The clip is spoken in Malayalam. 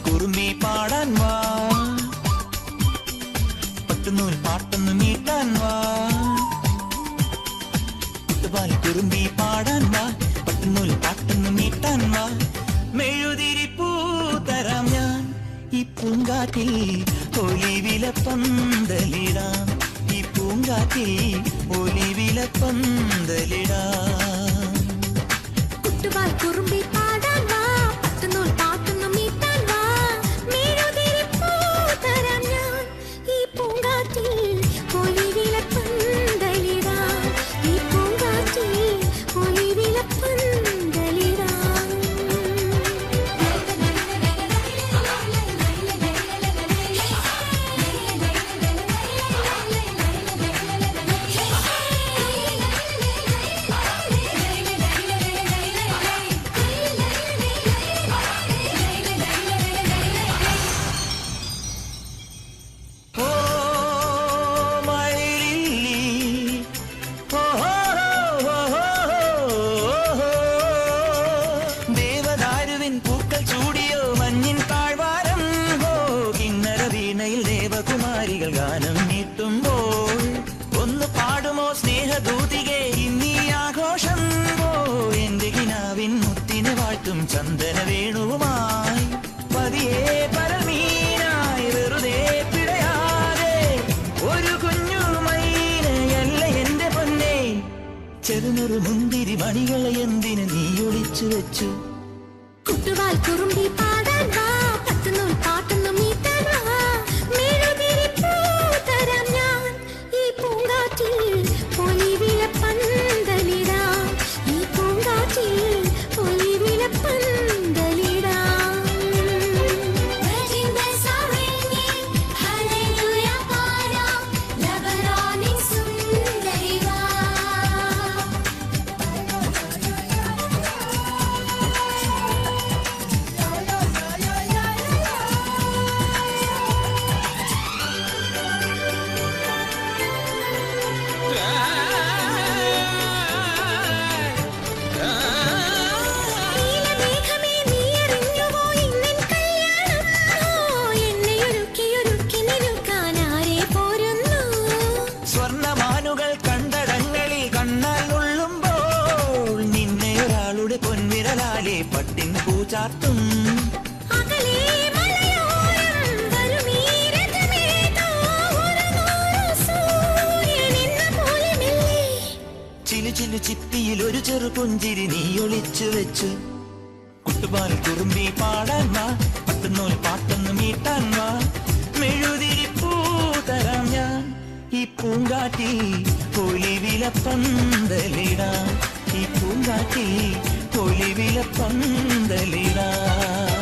കുറുമ്പി പാടാൻ വാ, പട്ടുനൂൽ പാട്ടൊന്ന് മീട്ടാൻ വാ. കുട്ടുപാൽ കുറുമ്പി പാടാൻ വാ, പട്ടുനൂൽ പാട്ടൊന്ന് മീട്ടാൻ വാ. മെഴുതിരി പൂ തരാം ഞാൻ ഈ പൂങ്കാറ്റിൽ, ഒലിവില പന്തലിടാം ഈ പൂങ്കാറ്റിൽ, ഒലിവില പന്തലിടാം. കുട്ടുപാൽ കുറുമ്പി പാടാൻ വാ, പട്ടുനൂൽ പാട്ടൊന്ന് മീട്ടാൻ വാ. മെഴുതിരി പൂ തരാം ഞാൻ ഈ പൂങ്കാറ്റിൽ, ഒലിവില പന്തലിടാം ഈ പൂങ്കാറ്റിൽ, ഒലിവില പന്തലിടാം. പൂക്കൾ ചൂടിയോ മഞ്ഞിൻ താഴ്വാരം, കിന്നര വീണയിൽ ദേവകുമാരികൾ ഗാനം നീട്ടുമ്പോൾ ഒന്ന് പാടുമോ സ്നേഹദൂതികെ ഇന്നീ ആഘോഷം. എന്റെ കിനാവിൻ മുത്തിനെ വാഴ്ത്തും ചന്ദന വേണുവുമായി, പതിയെ പരമീനായി വെറുതെ പിടയാതെ ഒരു കുഞ്ഞു മൈനയല്ല എന്റെ പൊന്നെ. ചെറുനൊരു മുന്തിരി മണികളെ എന്തിന് നീ ഒളിച്ചു വെച്ചു? കുട്ടുപാൽ കുറുമ്പി പാടാൻ വാ, പട്ടുനൂൽ പാട്ടൊന്ന് മീട്ടാൻ വാ. മെഴുതിരി പൂ തരാം ഞാൻ ഈ പൂങ്കാറ്റിൽ, ഒലിവില പന്തലിടാം ഈ പൂങ്കാറ്റിൽ, ഒലിവില പന്തലിടാം. സ്വർണമാനുകൾ കണ്ടടങ്ങളിൽ കണ്ണാൽ ഉള്ളുമ്പോൾ നിന്നെ ഒരാളുടെ പൊൻവിരലാലെ പട്ടിൻ പൂചാർത്തും. ചിലു ചിലു ചിപ്പിയിൽ ഒരു ചെറു പുഞ്ചിരി നീ ഒളിച്ചു വെച്ചു. കുട്ടുപാൽ കുറുമ്പി പാടാൻ വാ, പട്ടുനൂൽ പാട്ടൊന്ന് മീട്ടാൻ വാ. മെഴുതിരി പൂ തരാം ഞാൻ ഈ പൂങ്കാറ്റിൽ, ഒലിവില പന്തലിടാം ഈ പൂങ്കാറ്റിൽ, ഒലിവില പന്തലിടാം.